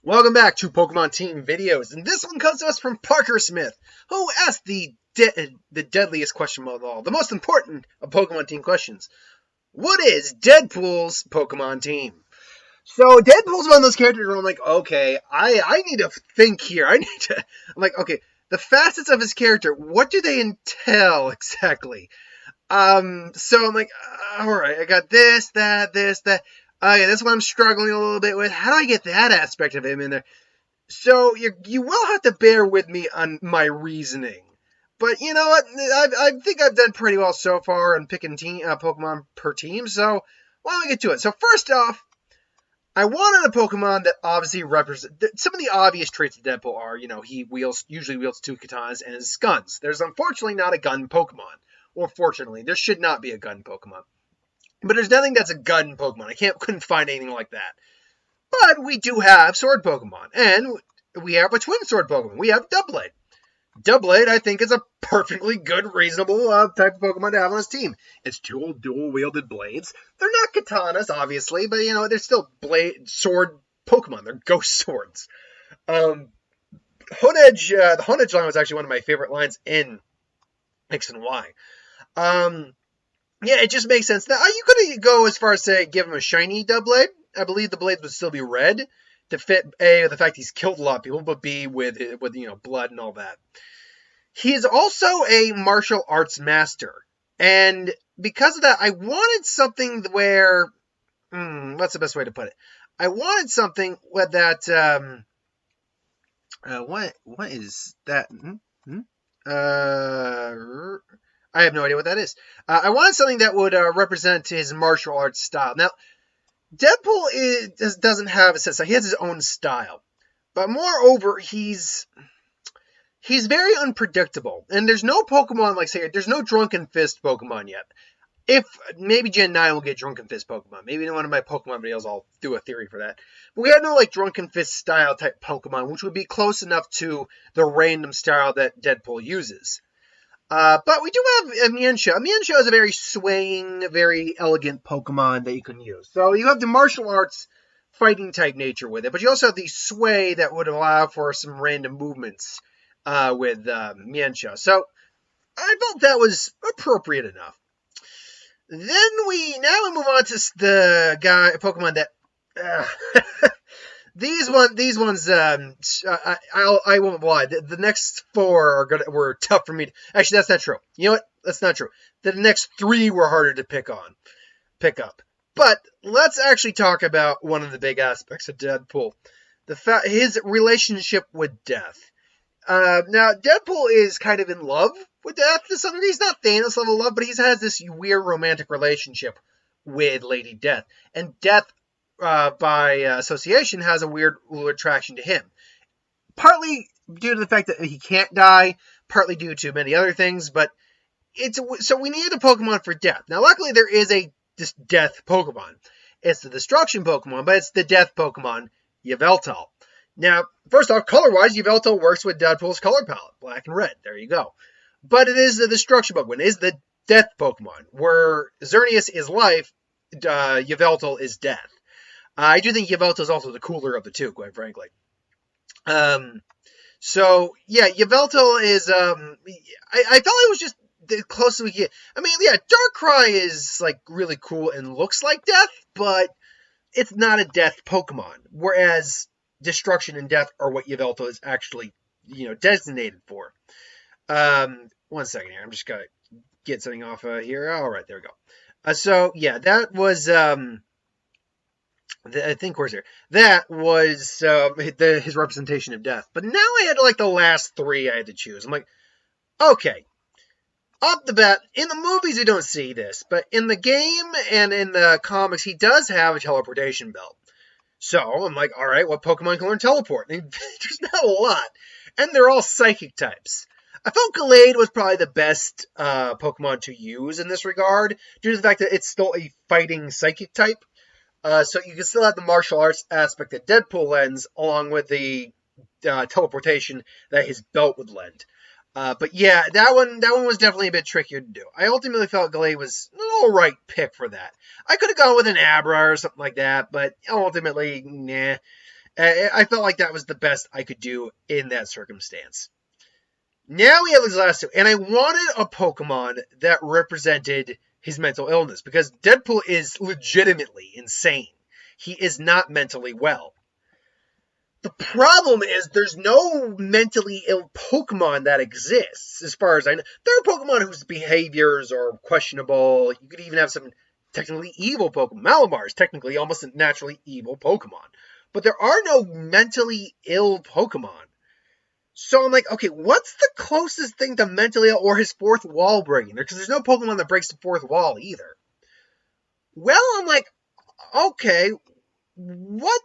Welcome back to Pokemon Team Videos, and this one comes to us from Parker Smith, who asked the deadliest question of all, the most important of Pokemon Team questions. What is Deadpool's Pokemon team? So Deadpool's one of those characters where I'm like, okay, I need to think here. I'm like, okay, the facets of his character, what do they entail exactly? So I'm like, all right, I got this, that. Okay, that's what I'm struggling a little bit with. How do I get that aspect of him in there? So you will have to bear with me on my reasoning. But you know what? I think I've done pretty well so far on picking Pokemon per team. So why don't we get to it? So first off, I wanted a Pokemon that obviously represents some of the obvious traits of Deadpool are, he usually wields two katanas and his guns. There's unfortunately not a gun Pokemon. Or fortunately, there should not be a gun Pokemon. But there's nothing that's a gun Pokemon. I couldn't find anything like that. But we do have sword Pokemon. And we have a twin sword Pokemon. We have Doublade. Doublade, I think, is a perfectly good, reasonable type of Pokemon to have on his team. It's two dual-wielded blades. They're not katanas, obviously, but, they're still sword Pokemon. They're ghost swords. The Honedge line was actually one of my favorite lines in X and Y. Yeah, it just makes sense. Now, you could go as far as say give him a shiny Doublade. I believe the blades would still be red to fit A, the fact he's killed a lot of people, but B, with blood and all that. He is also a martial arts master, and because of that, I wanted something where, what's the best way to put it? I wanted something with that. What is that? I have no idea what that is. I wanted something that would represent his martial arts style. Now, Deadpool doesn't have a sense. He has his own style. But moreover, he's very unpredictable. And there's no Pokemon, there's no Drunken Fist Pokemon yet. If maybe Gen 9 will get Drunken Fist Pokemon. Maybe in one of my Pokemon videos I'll do a theory for that. But we have no Drunken Fist style type Pokemon, which would be close enough to the random style that Deadpool uses. But we do have a Mienshao. Mienshao is a very swaying, very elegant Pokemon that you can use. So you have the martial arts fighting type nature with it, but you also have the sway that would allow for some random movements with Mienshao. So I felt that was appropriate enough. Then we move on to the Pokemon that These ones, I won't lie. The next four were tough for me. Actually, that's not true. You know what? That's not true. The next three were harder to pick up. But let's actually talk about one of the big aspects of Deadpool. His relationship with death. Now, Deadpool is kind of in love with death to some degree. He's not Thanos level love, but he has this weird romantic relationship with Lady Death. And Death, by association, has a weird attraction to him. Partly due to the fact that he can't die, partly due to many other things, but so we needed a Pokemon for death. Now, luckily, there is this death Pokemon. It's the destruction Pokemon, but it's the death Pokemon, Yveltal. Now, first off, color-wise, Yveltal works with Deadpool's color palette, black and red. There you go. But it is the destruction Pokemon. It is the death Pokemon, where Xerneas is life, Yveltal is death. I do think Yveltal is also the cooler of the two, quite frankly. So, yeah, Yveltal is, I felt it was just the closest we get. I mean, yeah, Darkrai is, really cool and looks like death, but it's not a death Pokemon. Whereas destruction and death are what Yveltal is actually, designated for. 1 second here. I'm just going to get something off here. All right, there we go. So, yeah, that was, I think where's here? That was his representation of death. But now I had the last three I had to choose. I'm like, okay. Off the bat, in the movies we don't see this, but in the game and in the comics he does have a teleportation belt. So I'm like, all right, what Pokemon can learn teleport? And there's not a lot, and they're all psychic types. I felt Gallade was probably the best Pokemon to use in this regard, due to the fact that it's still a fighting psychic type. So you can still have the martial arts aspect that Deadpool lends, along with the teleportation that his belt would lend. But yeah, that one was definitely a bit trickier to do. I ultimately felt Gallade was an alright pick for that. I could have gone with an Abra or something like that, but ultimately, nah. I felt like that was the best I could do in that circumstance. Now we have these last two, and I wanted a Pokemon that represented his mental illness, because Deadpool is legitimately insane. He is not mentally well. The problem is there's no mentally ill Pokemon that exists, as far as I know. There are Pokemon whose behaviors are questionable. You could even have some technically evil Pokemon. Malamar is technically almost a naturally evil Pokemon. But there are no mentally ill Pokemon. So I'm like, okay, what's the closest thing to mentally ill or his fourth wall breaking? Because there's no Pokemon that breaks the fourth wall either. Well, I'm like, okay, what?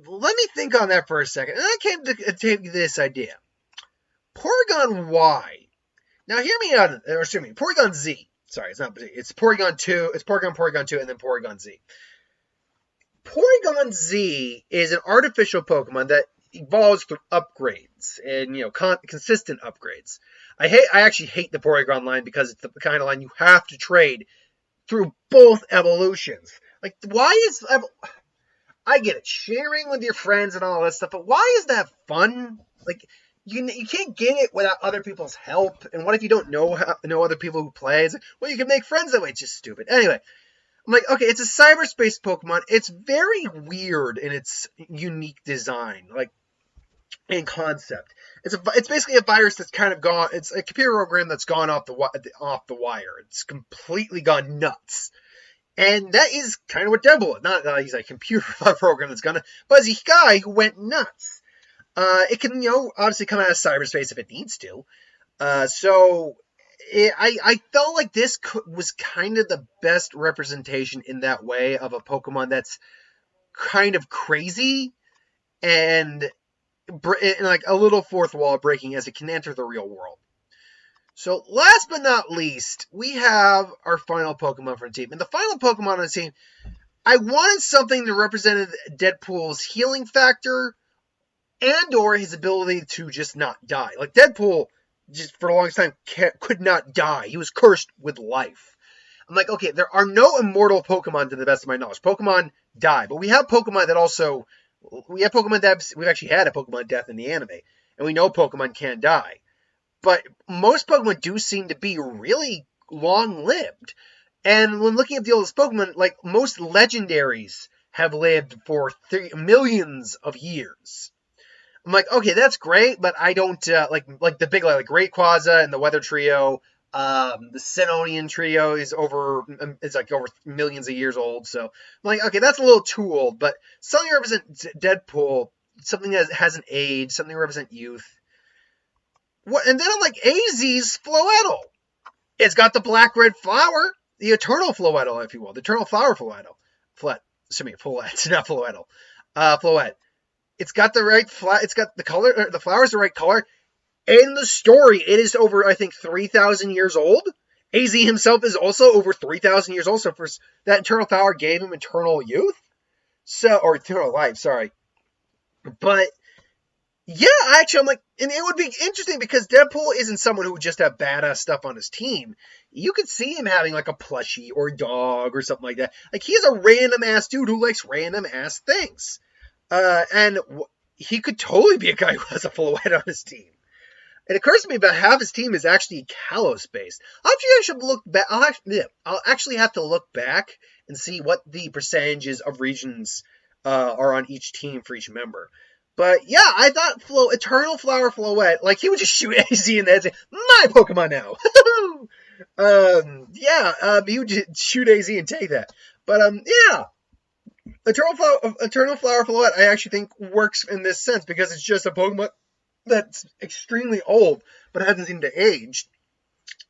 Let me think on that for a second. And I came to this idea. Porygon-Y. Now, hear me out. Or excuse me, Porygon-Z. Sorry, it's not. It's Porygon 2. It's Porygon 2, and then Porygon-Z. Porygon-Z is an artificial Pokemon that evolves through upgrades and, consistent upgrades. I actually hate the Porygon line because it's the kind of line you have to trade through both evolutions. Like, why is... I get it, sharing with your friends and all that stuff, but why is that fun? Like, you can't get it without other people's help. And what if you don't know other people who play? It's like, well, you can make friends that way. It's just stupid. Anyway, I'm like, okay, it's a cyberspace Pokemon. It's very weird in its unique design, like, in concept. It's basically a virus that's kind of gone. It's a computer program that's gone off the wire. It's completely gone nuts. And that is kind of what Deadpool is. Not that he's a computer program that's gonna, but he's a guy who went nuts. It can, obviously come out of cyberspace if it needs to. I felt like this was kind of the best representation in that way of a Pokemon that's kind of crazy and like a little fourth wall breaking as it can enter the real world. So, last but not least, we have our final Pokemon from the team. And the final Pokemon on the team, I wanted something that represented Deadpool's healing factor and or his ability to just not die. Like, Deadpool, just for the longest time, could not die. He was cursed with life. I'm like, okay, there are no immortal Pokemon to the best of my knowledge. Pokemon die. But we have Pokemon that also... we've actually had a Pokemon death in the anime. And we know Pokemon can die. But most Pokemon do seem to be really long-lived. And when looking at the oldest Pokemon, like, most legendaries have lived for millions of years. I'm like, okay, that's great, but I don't, like the big, like Rayquaza and the Weather Trio, the Sinonian Trio is over millions of years old, so I'm like, okay, that's a little too old, but something that represents Deadpool, something that hasn't aged, something that represents youth. What? And then I'm like, AZ's Floette. It's got the black-red flower, the eternal Floette, if you will. The eternal flower Floette. Floette, not Floette. Floette. It's got the right it's got the color, the flower's the right color. In the story, it is over, I think, 3,000 years old. AZ himself is also over 3,000 years old, so for that eternal flower gave him eternal youth. Or eternal life, sorry. But... yeah, actually, I'm like, and it would be interesting because Deadpool isn't someone who would just have badass stuff on his team. You could see him having like a plushie or a dog or something like that. Like, he's a random ass dude who likes random ass things. And he could totally be a guy who has a Floette on his team. It occurs to me about half his team is actually Kalos based. I should look back. I'll actually have to look back and see what the percentages of regions are on each team for each member. But yeah, I thought Eternal Flower Floette, like, he would just shoot AZ in the head and say, my Pokemon now! He would just shoot AZ and take that. But yeah, Eternal Flower Floette, I actually think works in this sense because it's just a Pokemon that's extremely old, but hasn't seemed to age.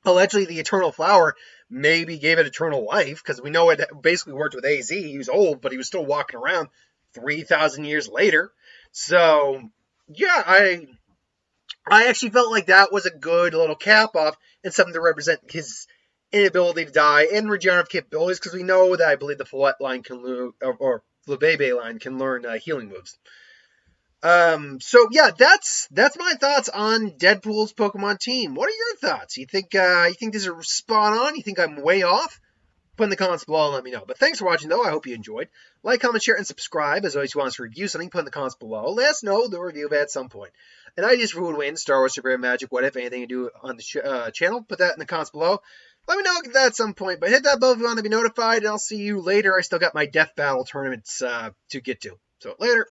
Allegedly, the Eternal Flower maybe gave it eternal life, because we know it basically worked with AZ. He was old, but he was still walking around 3,000 years later. So, yeah, I actually felt like that was a good little cap-off and something to represent his inability to die and regenerative capabilities, because we know that I believe the Floette line can learn, or the Bebe line can learn healing moves. So, yeah, that's my thoughts on Deadpool's Pokemon team. What are your thoughts? You think this is spot on? You think I'm way off? put in the comments below and let me know. But thanks for watching, though. I hope you enjoyed. Like, comment, share, and subscribe. As always, if you want us to review something, put in the comments below. Let us know the review of it at some point. And ideas for who would win, Star Wars, Superhero, Magic, what if, anything to do on the channel, put that in the comments below. Let me know that at some point. But hit that bell if you want to be notified, and I'll see you later. I still got my Death Battle tournaments to get to. So, later.